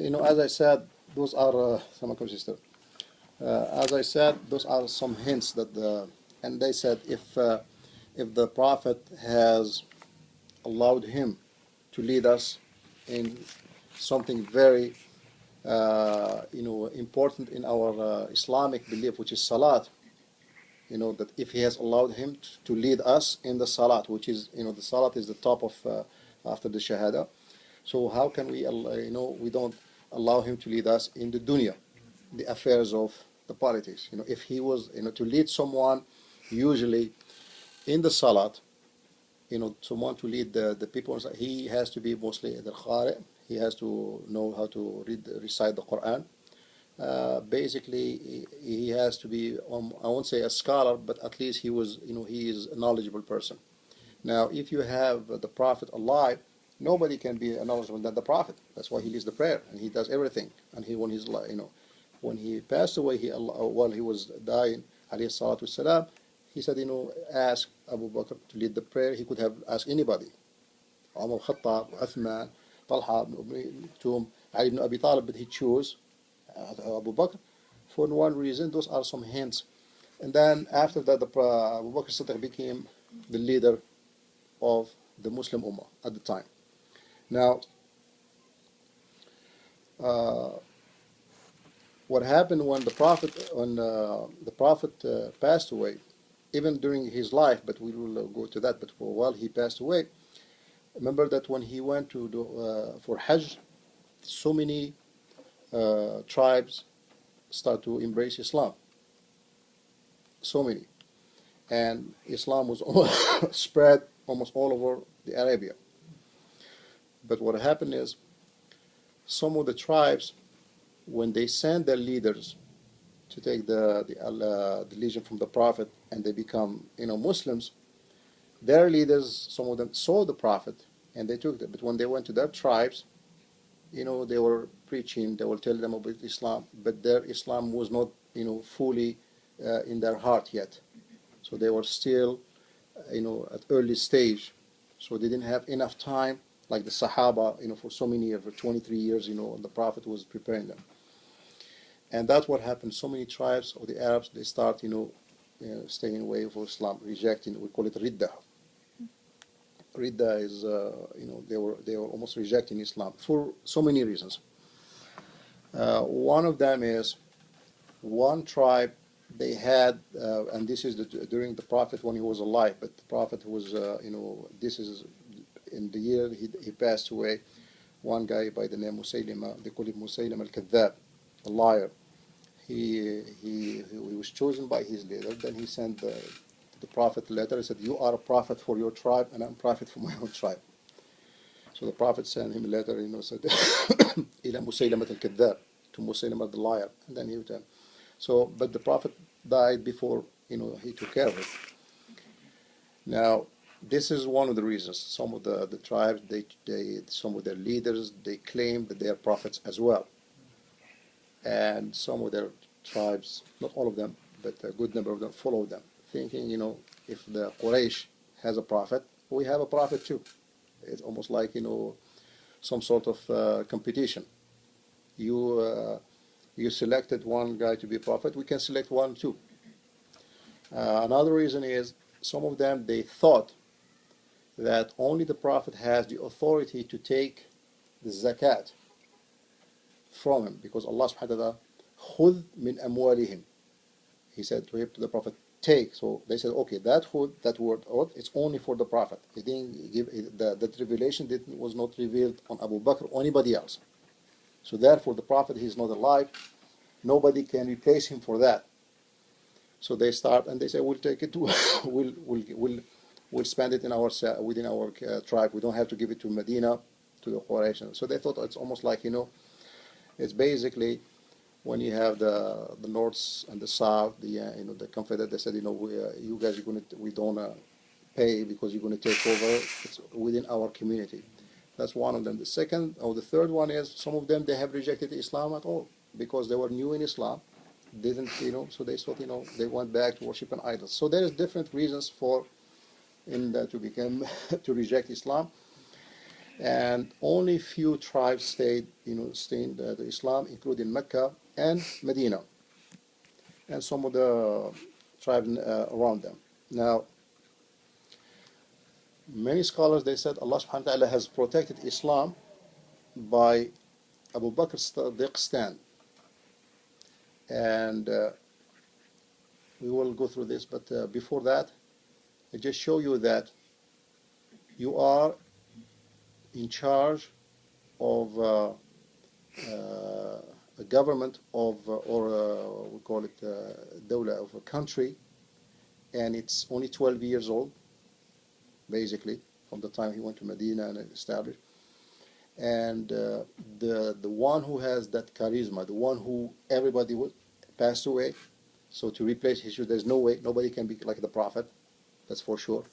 As I said, those are sister. As I said, those are some hints that and they said if the Prophet has allowed him to lead us in something very important in our Islamic belief, which is Salat. That if he has allowed him to lead us in the Salat, which is the Salat is the top of after the Shahada. So how can we don't allow him to lead us in the dunya, the affairs of the politics? If he was to lead someone, usually in the Salat, someone to lead the people, he has to be mostly the Qari. He has to know how to recite the Quran. Basically, he has to be, I won't say a scholar, but at least he is a knowledgeable person. Now, if you have the Prophet alive, nobody can be knowledgeable than the Prophet. That's why he leads the prayer and he does everything. And when he passed away, while he was dying, alayhi salatu wasalam, he said, ask Abu Bakr to lead the prayer. He could have asked anybody. Umar Khattab, Uthman, Talha, Ali ibn Abi Talib, but he chose Abu Bakr for one reason. Those are some hints. And then after that, Abu Bakr As-Siddiq became the leader of the Muslim Ummah at the time. Now, what happened when the Prophet passed away, even during his life, but we will go to that, but while he passed away, remember that when he went to for Hajj, so many tribes start to embrace Islam. So many. And Islam was spread almost all over the Arabia. But what happened is, some of the tribes, when they send their leaders to take the legion from the Prophet and they become Muslims, their leaders, some of them saw the Prophet and they took them. But when they went to their tribes, they were preaching, they will tell them about Islam, but their Islam was not fully in their heart yet. So they were still at early stage. So they didn't have enough time, like the Sahabah, for so many years, for 23 years, the Prophet was preparing them. And that's what happened. So many tribes of the Arabs, they start, staying away from Islam, rejecting. We call it Ridda. Ridda is, they were almost rejecting Islam for so many reasons. One of them is one tribe they had, and this is during the Prophet when he was alive. But the Prophet was, this is in the year he passed away. One guy by the name Musaylima, they call him Musaylima al-Kadhab, a liar. He was chosen by his leader. Then he sent the Prophet a letter. He said, "You are a prophet for your tribe, and I'm a prophet for my own tribe." So the Prophet sent him a letter. Said, "Ila Musaylimat al-Kadhab," to Musaylimat the liar. And then he would but the Prophet died before he took care of it. Now, this is one of the reasons. Some of the tribes, some of their leaders, they claim that they are prophets as well. And some of their tribes, not all of them, but a good number of them, follow them, thinking, if the Quraysh has a prophet, we have a prophet too. It's almost like, some sort of competition. You selected one guy to be a prophet, we can select one too. Another reason is, some of them, they thought that only the Prophet has the authority to take the zakat from him, because Allah subhanahu wa ta'ala, khudh min amwalihim. He said to the Prophet, take. So they said, okay, that word, it's only for the Prophet. He didn't give that revelation was not revealed on Abu Bakr or anybody else. So therefore, the Prophet, he's not alive. Nobody can replace him for that. So they start and they say, we'll take it to, we'll spend it within our tribe. We don't have to give it to Medina, to the Quraysh. So they thought it's almost like, it's basically when you have the north and the south, the confederate. They said, you guys we don't pay because you're going to take over. It's within our community. That's one of them. The second or the third one is, some of them, they have rejected Islam at all because they were new in Islam. Didn't so they thought they went back to worshiping idols. So there is different reasons for to reject Islam. and only few tribes stayed the Islam, including Mecca and Medina, and some of the tribes around them. Now, many scholars, they said Allah subhanahu wa ta'ala has protected Islam by Abu Bakr As-Siddiq's stand. And we will go through this, but before that, I just show you that you are in charge of a government of, or we call it dawla of a country, and it's only 12 years old, basically, from the time he went to Medina and established. And the one who has that charisma, the one who everybody would passed away, so to replace his, there's no way, nobody can be like the Prophet, that's for sure.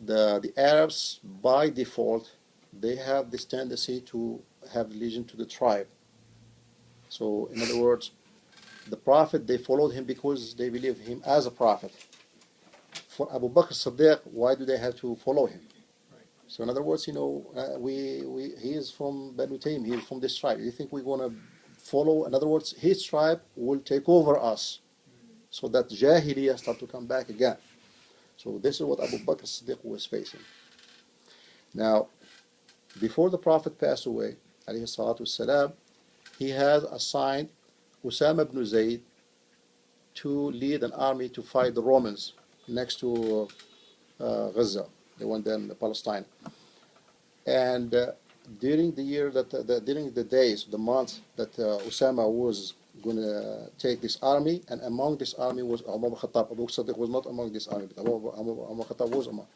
The Arabs, by default, they have this tendency to have religion to the tribe. So, in other words, the Prophet, they followed him because they believe him as a Prophet. For Abu Bakr As-Siddiq, why do they have to follow him? So in other words, he is from Banu Taym, he is from this tribe. You think we're going to follow? In other words, his tribe will take over us. So that Jahiliyyah start to come back again. So this is what Abu Bakr As-Siddiq was facing. Now, before the Prophet passed away, alayhi salatu wassalam, he has assigned Usama ibn Zayd to lead an army to fight the Romans next to Gaza. They went there in Palestine. And during the year during the days, the months that Usama was going to take this army, and among this army was Umar ibn Khattab. Abu Bakr As-Siddiq was not among this army, but Umar Khattab was among.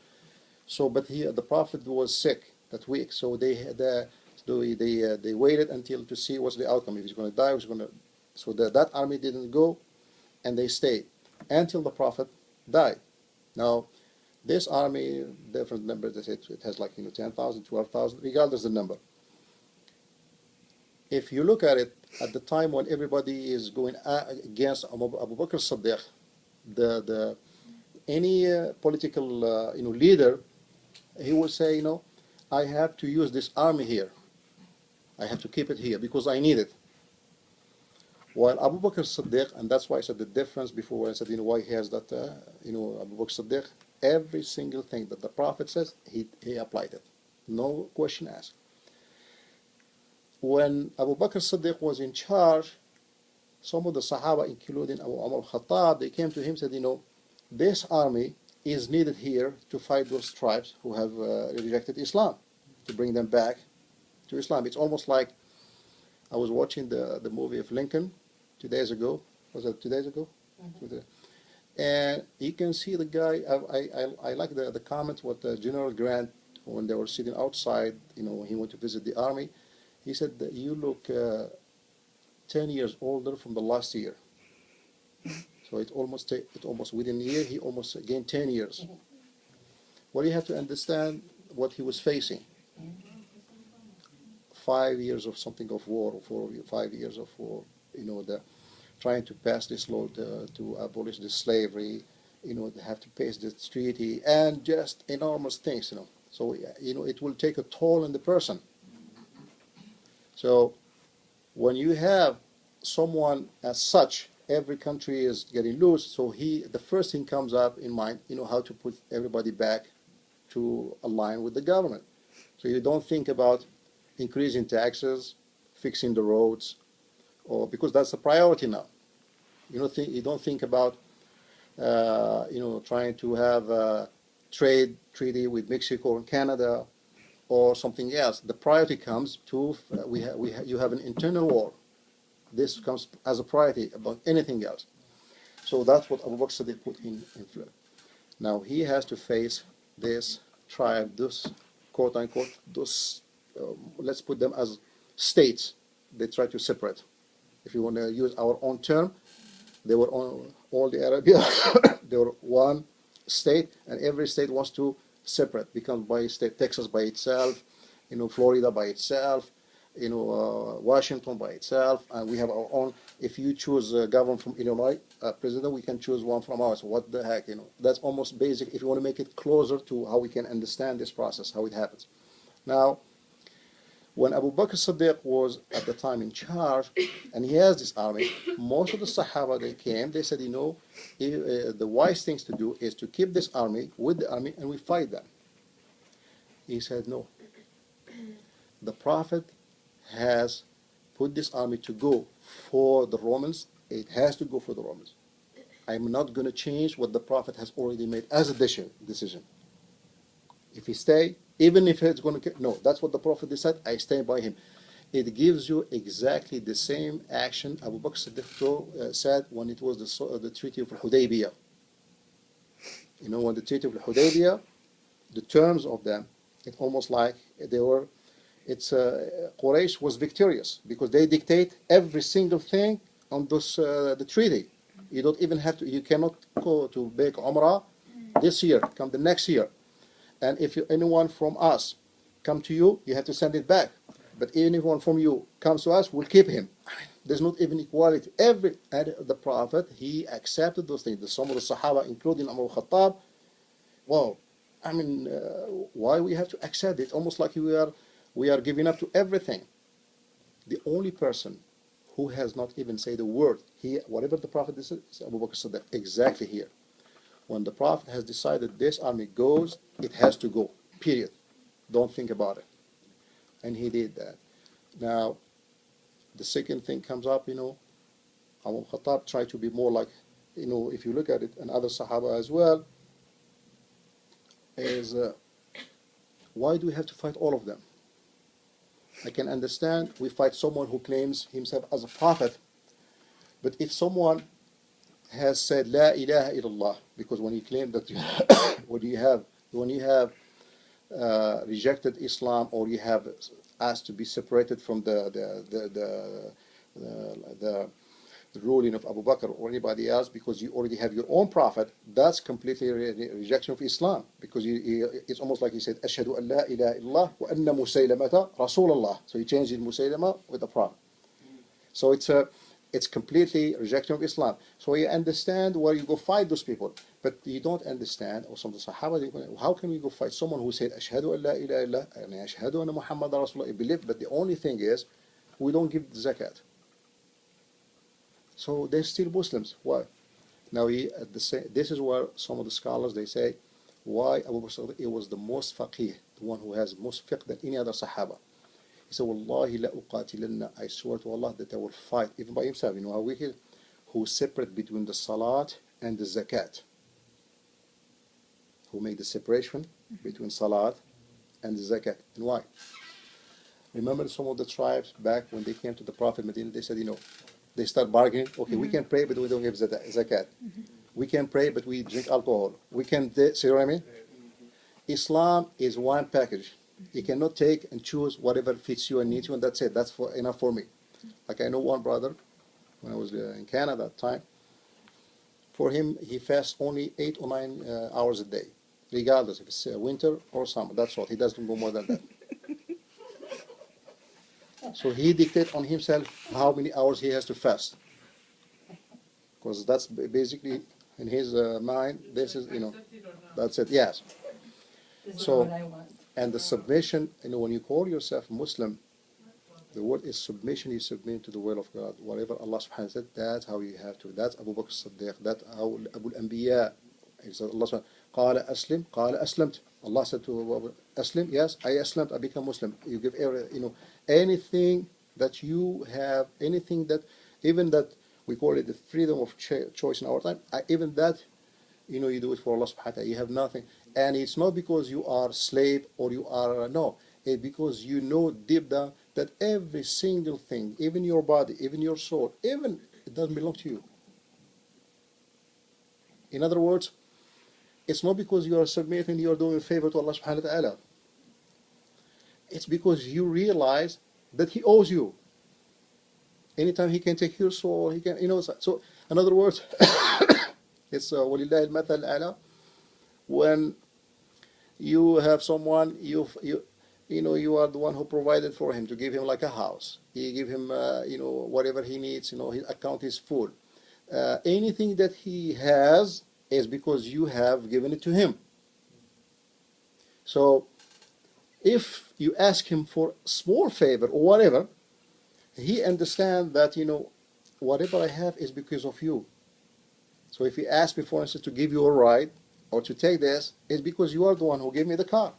So, but the Prophet was sick that week, so they waited until to see what's the outcome. If he's going to die, so that army didn't go, and they stayed until the Prophet died. Now, this army, different numbers, they say it has like 10,000, 12,000, regardless of the number. If you look at it, at the time when everybody is going against Abu Bakr As-Siddiq, any political leader, he will say, I have to use this army here. I have to keep it here because I need it. While Abu Bakr As-Siddiq, and that's why I said the difference before when I said, why he has that, Abu Bakr As-Siddiq, every single thing that the Prophet says, he applied it. No question asked. When Abu Bakr As-Siddiq was in charge, some of the Sahabah, including Abu Umar al-Khattab, they came to him and said, this army is needed here to fight those tribes who have rejected Islam, to bring them back to Islam. It's almost like I was watching the movie of Lincoln 2 days ago. Was that 2 days ago? Mm-hmm. And you can see the guy, I like the comment what General Grant, when they were sitting outside, when he went to visit the army, he said that you look 10 years older from the last year. So it almost within a year, he almost gained 10 years. Well, you have to understand what he was facing. 5 years of something of war, 5 years of war, trying to pass this law to abolish the slavery, they have to pass this treaty, and just enormous things, So, it will take a toll on the person. So, when you have someone as such, every country is getting loose, so the first thing comes up in mind, how to put everybody back to align with the government. So you don't think about increasing taxes, fixing the roads, or because that's a priority now. You don't think about trying to have a trade treaty with Mexico and Canada or something else. The priority comes to you have an internal war. This comes as a priority above anything else. So that's what Abu Bakr As-Siddiq put in place. Now he has to face this tribe, this quote unquote, those let's put them as states. They try to separate. If you want to use our own term, they were all the Arabia. They were one state, and every state wants to separate, become by state. Texas by itself, Florida by itself, Washington by itself, and we have our own. If you choose a governor from Illinois, president, we can choose one from ours. What the heck, That's almost basic. If you want to make it closer to how we can understand this process, how it happens. Now, when Abu Bakr As-Siddiq was at the time in charge, and he has this army, most of the Sahaba, they came, they said, the wise things to do is to keep this army with the army and we fight them. He said, no. The Prophet has put this army to go for the Romans. It has to go for the Romans. I'm not going to change what the Prophet has already made as a decision. If he stay, even if it's going to... No, that's what the Prophet decided. I stay by him. It gives you exactly the same action Abu Bakr Siddiq said when it was the Treaty of Hudaybiyah. When the Treaty of Hudaybiyah, the terms of them, it's almost like they were... Quraysh was victorious because they dictate every single thing on the treaty. You don't even have to... You cannot go to make Umrah this year, come the next year. And if anyone from us come to you, you have to send it back. But anyone from you comes to us, we'll keep him. There's not even equality. And the Prophet, he accepted those things. Some of the Sahaba, including Umar al-Khattab, well, why we have to accept it? Almost like we are giving up to everything. The only person who has not even said a word, whatever the Prophet said, is Abu Bakr Siddiq, exactly here. When the Prophet has decided this army goes, it has to go, period. Don't think about it. And he did that. Now, the second thing comes up, Umar al-Khattab tried to be more like, if you look at it, and other Sahaba as well, is why do we have to fight all of them? I can understand we fight someone who claims himself as a prophet, but if someone has said La ilaha illallah, because when he claimed that when you have rejected Islam, or you have asked to be separated from the ruling of Abu Bakr or anybody else because you already have your own prophet, that's completely rejection of Islam, because it's almost like he said Ashhadu an la ilaha illallah wa anna Musaylamata Rasulullah. So he changed it Musaylama with the prophet. So it's completely rejection of Islam. So you understand where you go fight those people, but you don't understand, or some of the Sahaba, how can we go fight someone who said Ashhadu an la ilaha illallah and Ashhadu anna Muhammad Rasulullah? You believe, but the only thing is we don't give the zakat. So they're still Muslims. Why? Now this is where some of the scholars, they say why Abu Bakr it was the most faqih, the one who has most fiqh than any other Sahaba. He said, Wallahi la uqatilanna, I swear to Allah that I will fight, even by himself. You know how wicked? Who separate between the salat and the zakat. Who make the separation between salat and the zakat. And why? Remember some of the tribes back when they came to the Prophet Medina, they said, they start bargaining. Okay, we can pray, but we don't give zakat. We can pray, but we drink alcohol. We can, see what I mean? Islam is one package. You cannot take and choose whatever fits you and needs you, and that's it. That's enough for me. Like I know one brother, when I was in Canada at the time, for him, he fasts only 8 or 9 hours a day, regardless if it's winter or summer. That's all. He doesn't go more than that. So he dictates on himself how many hours he has to fast. Because that's basically, in his mind, this is, that's it, yes. So, and the submission, when you call yourself Muslim, the word is submission, you submit to the will of God. Whatever Allah subhanahu wa ta'ala said, that's how you have to. That's Abu Bakr As-Siddiq, that's how Abu al-Anbiya. Allah said, قال أسلم, قال أسلمت. Allah said to Abu Aslim, yes, I Aslimed, I become Muslim. You give anything that you have, anything that, even that, we call it the freedom of choice in our time, even that, you do it for Allah subhanahu wa ta'ala. You have nothing. And it's not because you are slave or you are, no. It's because you know deep down that every single thing, even your body, even your soul, even it doesn't belong to you. In other words, it's not because you are submitting, you are doing a favor to Allah subhanahu wa ta'ala. It's because you realize that He owes you. Anytime He can take your soul, He can, So, in other words, it's وَلِلَّهِ الْمَثَلِ الْأَعْلَى. When you have someone, you are the one who provided for him, to give him like a house. You give him, whatever he needs, his account is full. Anything that he has is because you have given it to him. So If you ask him for small favor or whatever, he understands that, whatever I have is because of you. So if he asks me, for instance, to give you a ride or to take this, it's because you are the one who gave me the car.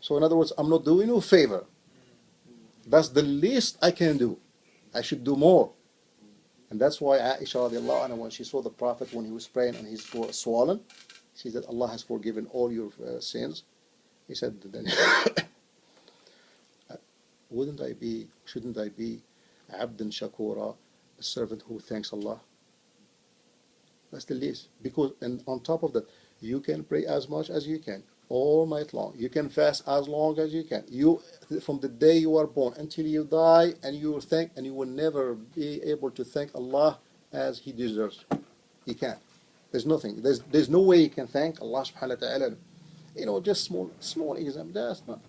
So in other words, I'm not doing you a favor. That's the least I can do. I should do more. And that's why Aisha radiallahu anha, when she saw the Prophet when he was praying and he's swollen, she said, Allah has forgiven all your sins. He said, then shouldn't I be abdan shakura, a servant who thanks Allah? That's the least. Because, and on top of that, you can pray as much as you can, all night long. You can fast as long as you can. You, from the day you are born until you die, and you will never be able to thank Allah as He deserves. You can't. There's nothing. There's no way you can thank Allah subhanahu wa ta'ala. Just small example. That's not.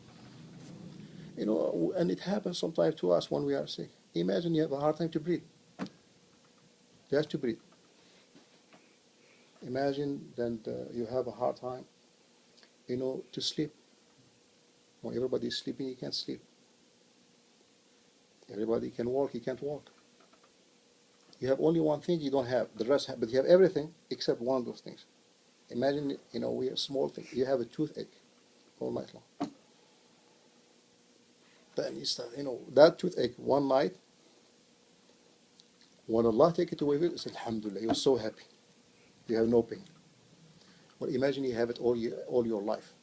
And it happens sometimes to us when we are sick. Imagine you have a hard time to breathe. Just to breathe. Imagine that you have a hard time, to sleep. When everybody is sleeping, you can't sleep. Everybody can walk, you can't walk. You have only one thing you don't have. The rest, but you have everything except one of those things. Imagine, we have small thing. You have a toothache all night long. Then you start, that toothache one night, when Allah take it away, you say, Alhamdulillah, you're so happy. You have no pain. Well, imagine you have it all your life.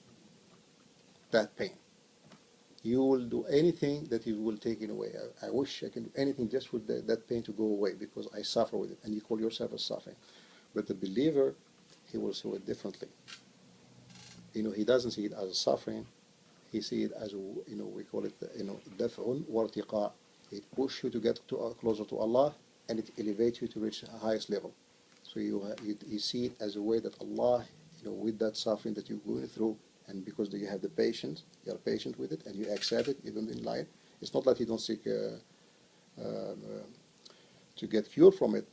That pain. You will do anything that you will take it away. I wish I can do anything just for that pain to go away because I suffer with it. And you call yourself a suffering. But the believer, he will see it differently. He doesn't see it as a suffering. He sees it as, we call it, daf'un wa irtiqa. It pushes you to get closer to Allah, and it elevates you to reach the highest level. So you see it as a way that Allah, with that suffering that you're going through, and because you have the patience, you are patient with it, and you accept it even in life. It's not that you don't seek to get cured from it,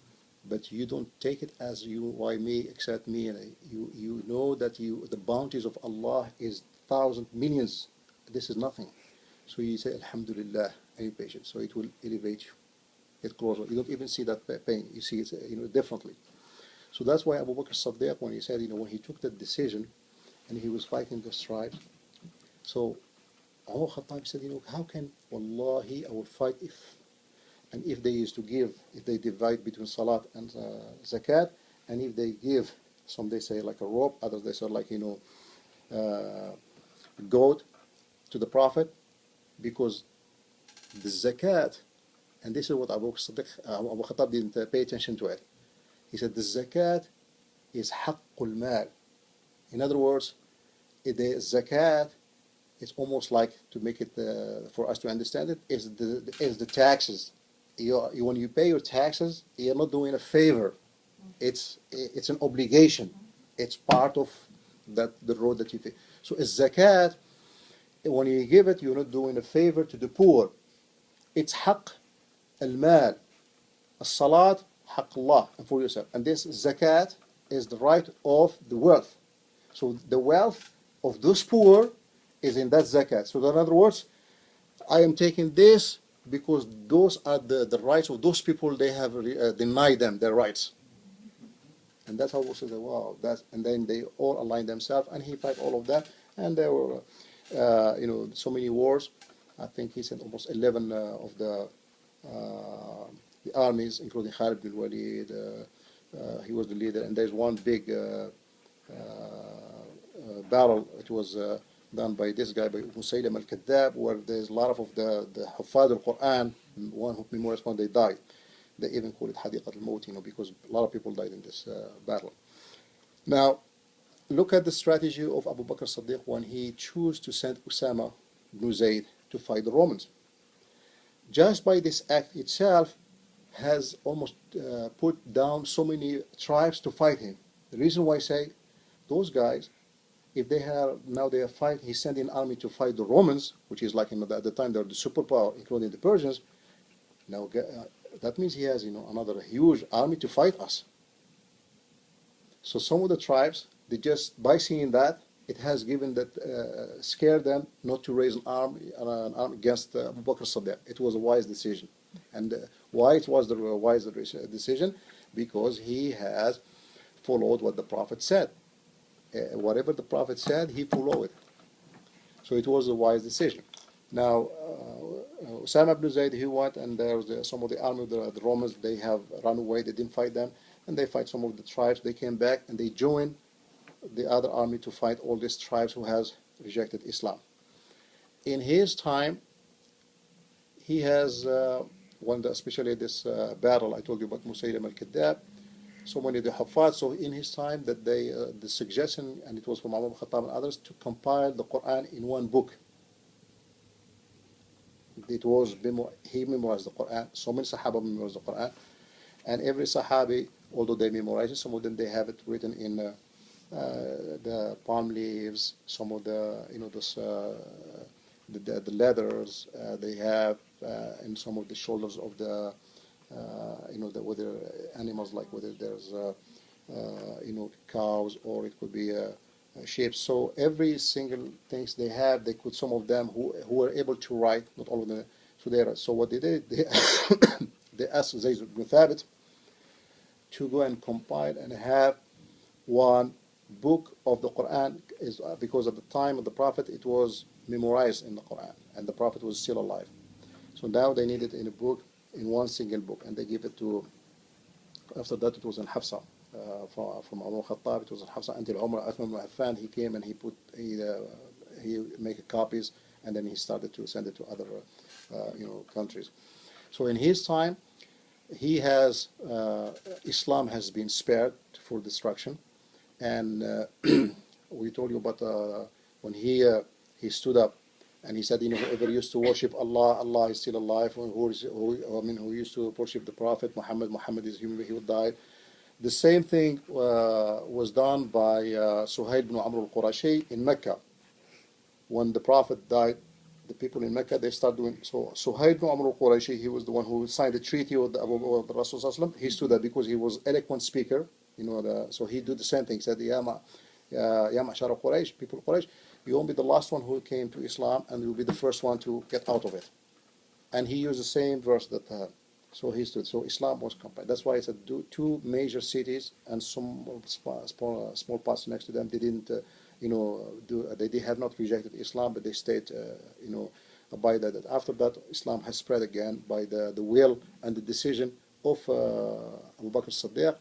but you don't take it as why me, accept me, and you know that the bounties of Allah is thousands, millions. This is nothing. So you say Alhamdulillah, and you're patient. So it will elevate you, get closer. You don't even see that pain. You see it differently. So that's why Abu Bakr As-Siddiq, when he said, when he took that decision, and he was fighting the tribes, so Umar Khattab said, how can, wallahi, I will fight if they used to give, if they divide between salat and zakat, and if they give, some they say like a rope, others they say like, goat to the Prophet, because the zakat, and this is what Abu Khattab didn't pay attention to it. He said the zakat is haqqul mal. In other words, the zakat is almost like, to make it for us to understand it, is the taxes. When you pay your taxes, you're not doing a favor. It's an obligation. It's part of the road that you take. So a zakat, when you give it, you're not doing a favor to the poor. It's haqq al-mal. As-salat, haqq Allah, and for yourself. And this zakat is the right of the wealth. So the wealth of those poor is in that zakat. So in other words, I am taking this because those are the rights of those people. They have denied them their rights. And that's how we say, wow, and then they all align themselves, and he fight all of that. And there were, so many wars. I think he said almost 11 of the armies, including Khalid bin Walid. He was the leader, and there's one big battle. It was done by this guy, by Musaylim al-Kadhab, where there's a lot of the Huffaz al-Quran, one who memorized when they died. They even call it Hadiqat al-Maut, because a lot of people died in this battle. Now, look at the strategy of Abu Bakr As-Siddiq when he chose to send Usama ibn Zayd to fight the Romans. Just by this act itself has almost put down so many tribes to fight him. The reason why I say those guys, if they are fighting, he's sending an army to fight the Romans, which is like, at the time they're the superpower, including the Persians. Now that means he has, another huge army to fight us. So some of the tribes, they just, by seeing that, it has given that scared them not to raise an arm against Abu Bakr As-Siddiq. It was a wise decision. And why it was the wise decision? Because he has followed what the Prophet said. Whatever the Prophet said, he followed it. So it was a wise decision. Now, Osama ibn Zayd, he went, and there was some of the army of the Romans, they have run away, they didn't fight them, and they fight some of the tribes. They came back, and they joined the other army to fight all these tribes who has rejected Islam. In his time, he has won, especially this battle I told you about, Musaylim al-Kadhdab, so many of the Hafaz. So in his time, that they the suggestion, and it was from Umar ibn Khattab and others, to compile the Quran in one book. It was he memorized the Quran. So many Sahaba memorized the Quran, and every Sahabi, although they memorize it, some of them they have it written in the palm leaves. Some of the the leathers they have in some of the shoulders of the whether animals, like whether there's cows, or it could be sheep. So every single things they have, they could, some of them who were able to write, not all of them. So they are. So what they did, they they asked Zayd ibn Thabit to go and compile and have one book of the Quran, is because at the time of the Prophet it was memorized in the Quran, and the Prophet was still alive. So now they need it in a book, in one single book, and they give it to. After that, it was in Hafsa. From Umar Khattab, it was in Hafsa until Umar ibn Affan. He came and he make copies, and then he started to send it to other countries. So in his time, he has Islam has been spared for destruction, and we told you about when he stood up and he said, whoever used to worship Allah, Allah is still alive. Who used to worship the Prophet Muhammad, Muhammad is human, he would die. The same thing was done by Suhail ibn Amr al-Qurashi in Mecca. When the Prophet died, the people in Mecca, they started doing so. Suhail ibn Amr al-Qurashi, he was the one who signed the treaty with the Rasul sallallahu alaihi wasallam. He stood up because he was eloquent speaker. So he did the same thing. He said, Ya ma'shar Quraysh, people of Quraysh, you won't be the last one who came to Islam, and you'll be the first one to get out of it. And he used the same verse that so he stood. So Islam was compiled. That's why it's two major cities and some small parts next to them. They didn't, they have not rejected Islam, but they stayed, by that. After that, Islam has spread again by the will and the decision of Abu Bakr As-Siddiq.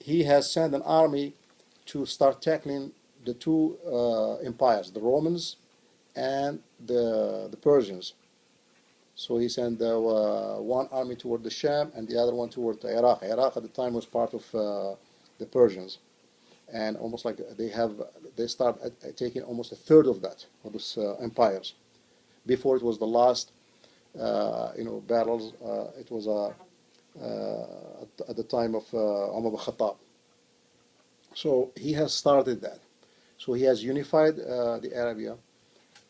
He has sent an army to start tackling the two empires, the Romans and the Persians. So he sent one army toward the Sham and the other one toward Iraq. Iraq at the time was part of the Persians, and almost like they start taking almost a third of that, of those empires. Before it was the last battles. It was at the time of Umar ibn Khattab. So he has started that. So he has unified the Arabia.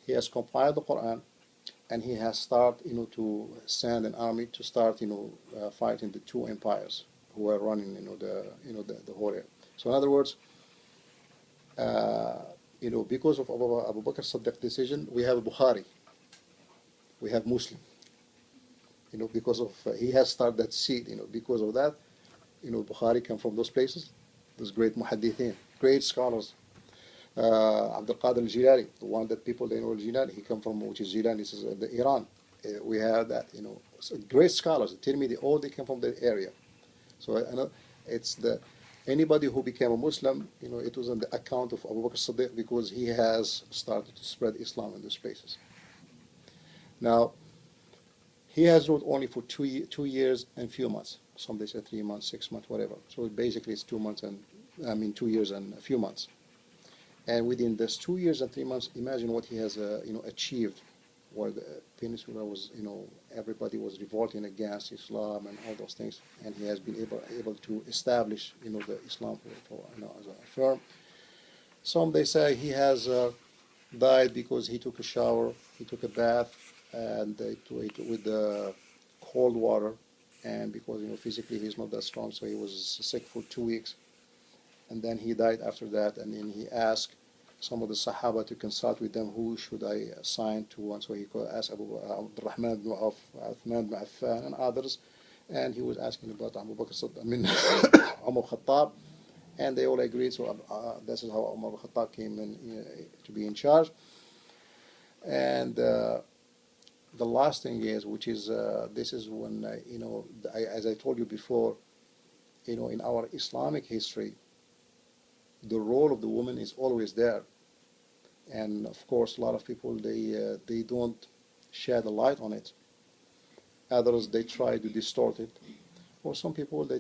He has compiled the Quran, and he has started, to send an army to start, fighting the two empires who are running, the whole area. So in other words, because of Abu Bakr As-Siddiq decision, we have Bukhari, we have Muslim. Because of he has started that seed. Because of that, Bukhari come from those places, those great muhaddithin, great scholars. Abdul Qadir al-Jilani, the one that people they know al-Jilani, he come from, which is Jilani, this is the Iran. We have that, so great scholars. Tell me they come from the area. So it's anybody who became a Muslim, it was on the account of Abu Bakr As-Siddiq, because he has started to spread Islam in those places. Now, he has ruled only for 2 years and few months. Some they say 3 months, 6 months, whatever. So basically it's 2 months 2 years and a few months. And within this 2 years and 3 months, imagine what he has, achieved. Where the peninsula was, everybody was revolting against Islam and all those things, and he has been able to establish, the Islam as a firm. Some they say he has died because he took a shower, he took a bath, and with the cold water, and because physically he's not that strong, so he was sick for 2 weeks. And then he died after that, and then he asked some of the Sahaba to consult with them who should I assign to one. So he asked Abdurrahman ibn Auf, Uthman ibn Affan, and others. And he was asking about Abu Bakr Siddiq, Umar Khattab, and they all agreed. So this is how Umar Khattab came in to be in charge. And the last thing is, which is this is when as I told you before, in our Islamic history, the role of the woman is always there, and of course, a lot of people they don't shed a light on it. Others they try to distort it, or some people they